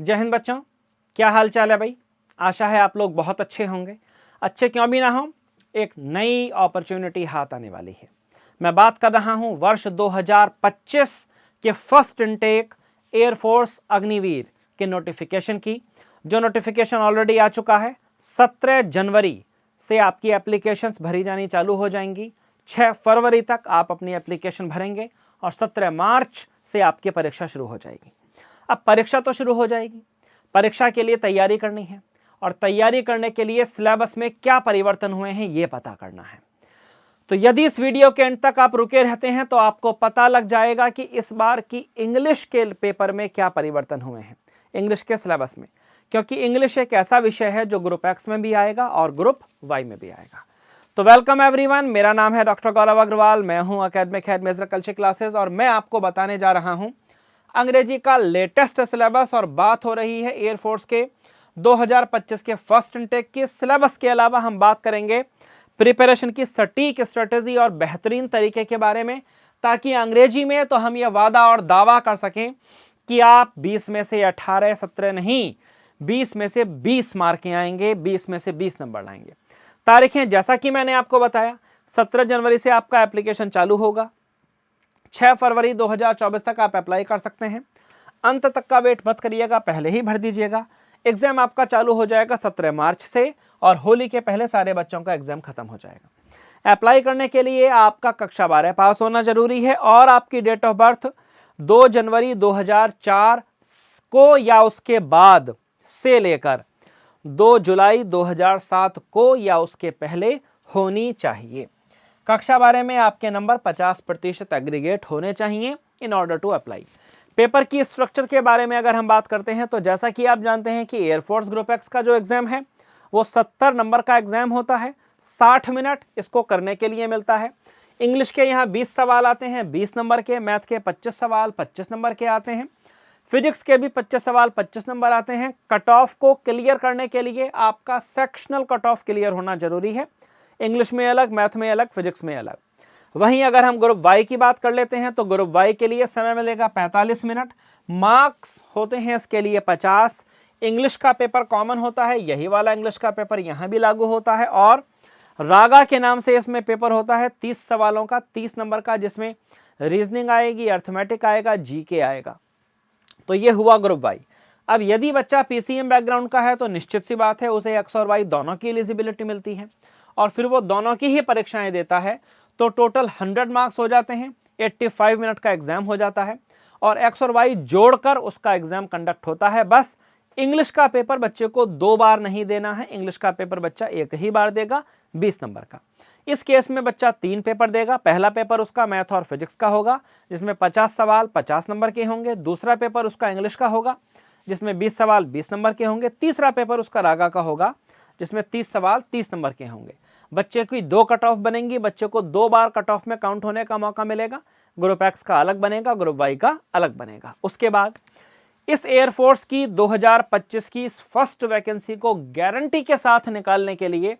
जय हिंद बच्चों, क्या हाल चाल है भाई। आशा है आप लोग बहुत अच्छे होंगे। अच्छे क्यों भी ना हो, एक नई अपॉर्चुनिटी हाथ आने वाली है। मैं बात कर रहा हूं वर्ष 2025 के फर्स्ट इनटेक एयरफोर्स अग्निवीर के नोटिफिकेशन की, जो नोटिफिकेशन ऑलरेडी आ चुका है। 17 जनवरी से आपकी एप्लीकेशंस भरी जानी चालू हो जाएंगी। 6 फरवरी तक आप अपनी एप्लीकेशन भरेंगे और 17 मार्च से आपकी परीक्षा शुरू हो जाएगी। अब परीक्षा तो शुरू हो जाएगी, परीक्षा के लिए तैयारी करनी है और तैयारी करने के लिए सिलेबस में क्या परिवर्तन हुए हैं ये पता करना है। तो यदि इस वीडियो के अंत तक आप रुके रहते हैं तो आपको पता लग जाएगा कि इस बार की इंग्लिश के पेपर में क्या परिवर्तन हुए हैं, इंग्लिश के सिलेबस में, क्योंकि इंग्लिश एक ऐसा विषय है जो ग्रुप एक्स में भी आएगा और ग्रुप वाई में भी आएगा। तो वेलकम एवरीवन, मेरा नाम है डॉक्टर गौरव अग्रवाल, मैं हूं academic head major culture classes और मैं आपको बताने जा रहा हूं अंग्रेजी का लेटेस्ट सिलेबस। और बात हो रही है एयरफोर्स के 2025 के फर्स्ट इनटेक के सिलेबस के अलावा हम बात करेंगे प्रिपरेशन की सटीक स्ट्रेटेजी और बेहतरीन तरीके के बारे में, ताकि अंग्रेजी में तो हम यह वादा और दावा कर सकें कि आप 20 में से 18, 17 नहीं 20 में से 20 मार्कें आएंगे, 20 में से 20 नंबर लाएंगे। तारीखें जैसा कि मैंने आपको बताया, 17 जनवरी से आपका एप्लीकेशन चालू होगा। 6 फरवरी 2024 तक आप अप्लाई कर सकते हैं। अंत तक का वेट मत करिएगा, पहले ही भर दीजिएगा। एग्जाम आपका चालू हो जाएगा 17 मार्च से और होली के पहले सारे बच्चों का एग्जाम खत्म हो जाएगा। अप्लाई करने के लिए आपका कक्षा 12 पास होना जरूरी है और आपकी डेट ऑफ बर्थ 2 जनवरी 2004 को या उसके बाद से लेकर 2 जुलाई 2007 को या उसके पहले होनी चाहिए। कक्षा 12 में आपके नंबर 50% एग्रीगेट होने चाहिए in order to apply. Paper की स्ट्रक्चर के बारे में अगर हम बात करते हैं तो जैसा कि आप जानते हैं कि एयरफोर्स ग्रुप एक्स का जो एग्जाम है वो 70 नंबर का एग्जाम होता है। 60 मिनट इसको करने के लिए मिलता है। इंग्लिश के यहाँ 20 सवाल आते हैं 20 नंबर के, मैथ के 25 सवाल 25 नंबर के आते हैं, फिजिक्स के भी 25 सवाल 25 नंबर आते हैं। कट ऑफ को क्लियर करने के लिए आपका सेक्शनल कट ऑफ क्लियर होना जरूरी है, इंग्लिश में अलग, मैथ में अलग, फिजिक्स में अलग। वहीं अगर हम ग्रुप वाई की बात कर लेते हैं तो ग्रुप वाई के लिए समय मिलेगा 45 मिनट, मार्क्स होते हैं इसके लिए 50। इंग्लिश का पेपर कॉमन होता है, यही वाला इंग्लिश का पेपर यहाँ भी लागू होता है और रागा के नाम से इसमें पेपर होता है 30 सवालों का, 30 नंबर का, जिसमें रीजनिंग आएगी, अर्थमेटिक आएगा, जीके आएगा। तो ये हुआ ग्रुप वाई। अब यदि बच्चा पीसीएम बैकग्राउंड का है तो निश्चित सी बात है उसे एक्स और वाई दोनों की एलिजिबिलिटी मिलती है और फिर वो दोनों की ही परीक्षाएं देता है तो टोटल 100 मार्क्स हो जाते हैं, 85 मिनट का एग्जाम हो जाता है और एक्स और वाई जोड़कर उसका एग्जाम कंडक्ट होता है। बस इंग्लिश का पेपर बच्चे को 2 बार नहीं देना है, इंग्लिश का पेपर बच्चा एक ही बार देगा 20 नंबर का। इस केस में बच्चा 3 पेपर देगा। पहला पेपर उसका मैथ और फिजिक्स का होगा जिसमें 50 सवाल 50 नंबर के होंगे। दूसरा पेपर उसका इंग्लिश का होगा जिसमें 20 सवाल 20 नंबर के होंगे। तीसरा पेपर उसका रागा का होगा जिसमें 30 सवाल 30 नंबर के होंगे। बच्चे की 2 कट ऑफ बनेंगी, बच्चे को 2 बार कट ऑफ में काउंट होने का मौका मिलेगा। ग्रुप एक्स का अलग बनेगा, ग्रुप वाई का अलग बनेगा। उसके बाद इस एयरफोर्स की 2025 की फर्स्ट वैकेंसी को गारंटी के साथ निकालने के लिए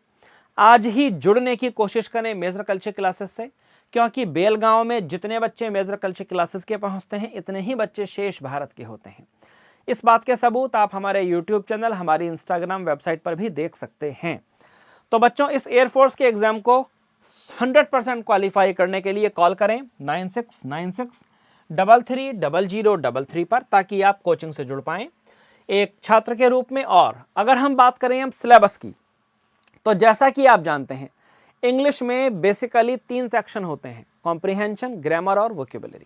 आज ही जुड़ने की कोशिश करें मेजर कल्चर क्लासेस से, क्योंकि बेलगांव में जितने बच्चे मेजर कल्चर क्लासेस के पहुंचते हैं इतने ही बच्चे शेष भारत के होते हैं। इस बात के सबूत आप हमारे यूट्यूब चैनल, हमारी इंस्टाग्राम वेबसाइट पर भी देख सकते हैं। तो बच्चों, इस एयरफोर्स के एग्जाम को 100% क्वालिफाई करने के लिए कॉल करें 9696330033 पर, ताकि आप कोचिंग से जुड़ पाएं एक छात्र के रूप में। और अगर हम बात करें अब सिलेबस की, तो जैसा कि आप जानते हैं इंग्लिश में बेसिकली 3 सेक्शन होते हैं, कॉम्प्रिहेंशन, ग्रामर और वोकेबुलरी।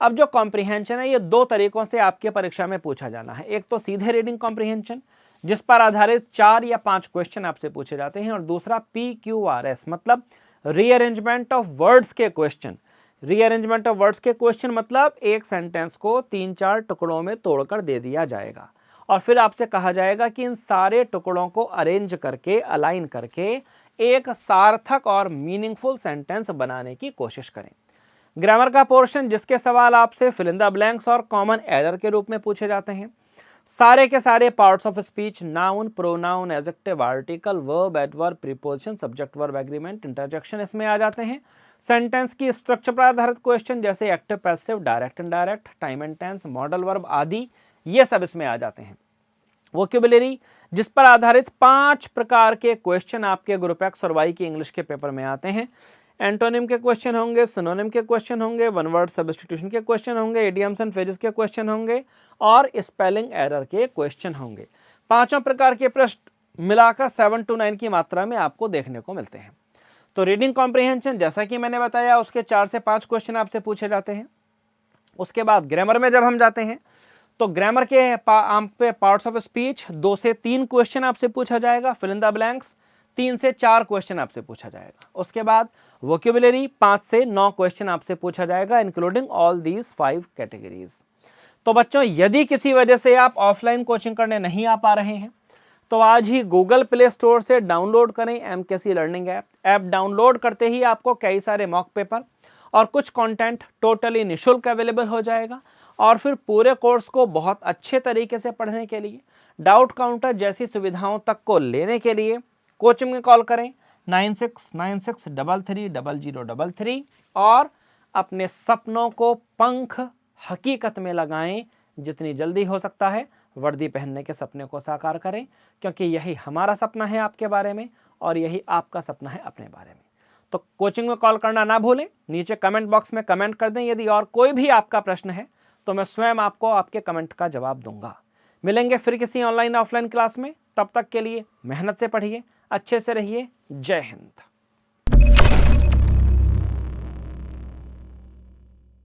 अब जो कॉम्प्रिहेंशन है ये 2 तरीकों से आपके परीक्षा में पूछा जाना है। एक तो सीधे रीडिंग कॉम्प्रिहेंशन जिस पर आधारित 4 या 5 क्वेश्चन आपसे पूछे जाते हैं, और दूसरा PQRS मतलब रीअरेंजमेंट ऑफ वर्ड्स के क्वेश्चन। रीअरेंजमेंट ऑफ वर्ड्स के क्वेश्चन मतलब एक सेंटेंस को 3-4 टुकड़ों में तोड़कर दे दिया जाएगा और फिर आपसे कहा जाएगा कि इन सारे टुकड़ों को अरेंज करके, अलाइन करके एक सार्थक और मीनिंगफुल सेंटेंस बनाने की कोशिश करें। ग्रामर का पोर्शन जिसके सवाल आपसे फिल इन द ब्लैंक्स और कॉमन एरर के रूप में पूछे जाते हैं। सारे के सारे parts of speech, noun, pronoun, adjective, article, verb, adverb, preposition, subject verb agreement, interjection इसमें आ जाते हैं। सेंटेंस की स्ट्रक्चर पर आधारित क्वेश्चन जैसे active, passive, direct, indirect, time and tense, modal verb आदि ये सब इसमें आ जाते हैं। वोकेबुलरी जिस पर आधारित 5 प्रकार के क्वेश्चन आपके ग्रुप एक्स और वाई के इंग्लिश के पेपर में आते हैं। एंटोनिम के क्वेश्चन होंगे, सिनोनिम के क्वेश्चन होंगे, वन वर्ड सब्स्टिट्यूशन के क्वेश्चन होंगे, इडियम्स एंड फ्रेजेस के क्वेश्चन होंगे और स्पेलिंग एरर के क्वेश्चन होंगे। पांचों प्रकार के प्रश्न मिलाकर 7 to 9 की मात्रा में आपको देखने को मिलते हैं। तो रीडिंग कॉम्प्रिहेंशन जैसा कि मैंने बताया उसके 4 से 5 क्वेश्चन आपसे पूछे जाते हैं। उसके बाद ग्रामर में जब हम जाते हैं तो ग्रामर के पार्ट्स ऑफ स्पीच 2 से 3 क्वेश्चन आपसे पूछा जाएगा। फिल इन द ब्लैंक्स 3 से 4 क्वेश्चन आपसे पूछा जाएगा। उसके बाद वोकेबुलरी 5 से 9 क्वेश्चन आपसे पूछा जाएगा, इंक्लूडिंग ऑल दीज 5 कैटेगरीज। तो बच्चों, यदि किसी वजह से आप ऑफलाइन कोचिंग करने नहीं आ पा रहे हैं तो आज ही गूगल प्ले स्टोर से डाउनलोड करें एमकेसी लर्निंग ऐप डाउनलोड करते ही आपको कई सारे मॉक पेपर और कुछ कंटेंट टोटली निःशुल्क अवेलेबल हो जाएगा। और फिर पूरे कोर्स को बहुत अच्छे तरीके से पढ़ने के लिए, डाउट काउंटर जैसी सुविधाओं तक को लेने के लिए कोचिंग में कॉल करें 9696330033 और अपने सपनों को पंख हकीकत में लगाएं। जितनी जल्दी हो सकता है वर्दी पहनने के सपने को साकार करें, क्योंकि यही हमारा सपना है आपके बारे में और यही आपका सपना है अपने बारे में। तो कोचिंग में कॉल करना ना भूलें। नीचे कमेंट बॉक्स में कमेंट कर दें यदि और कोई भी आपका प्रश्न है तो मैं स्वयं आपको आपके कमेंट का जवाब दूंगा। मिलेंगे फिर किसी ऑनलाइन ऑफलाइन क्लास में। तब तक के लिए मेहनत से पढ़िए, अच्छे से रहिए। जय हिंद।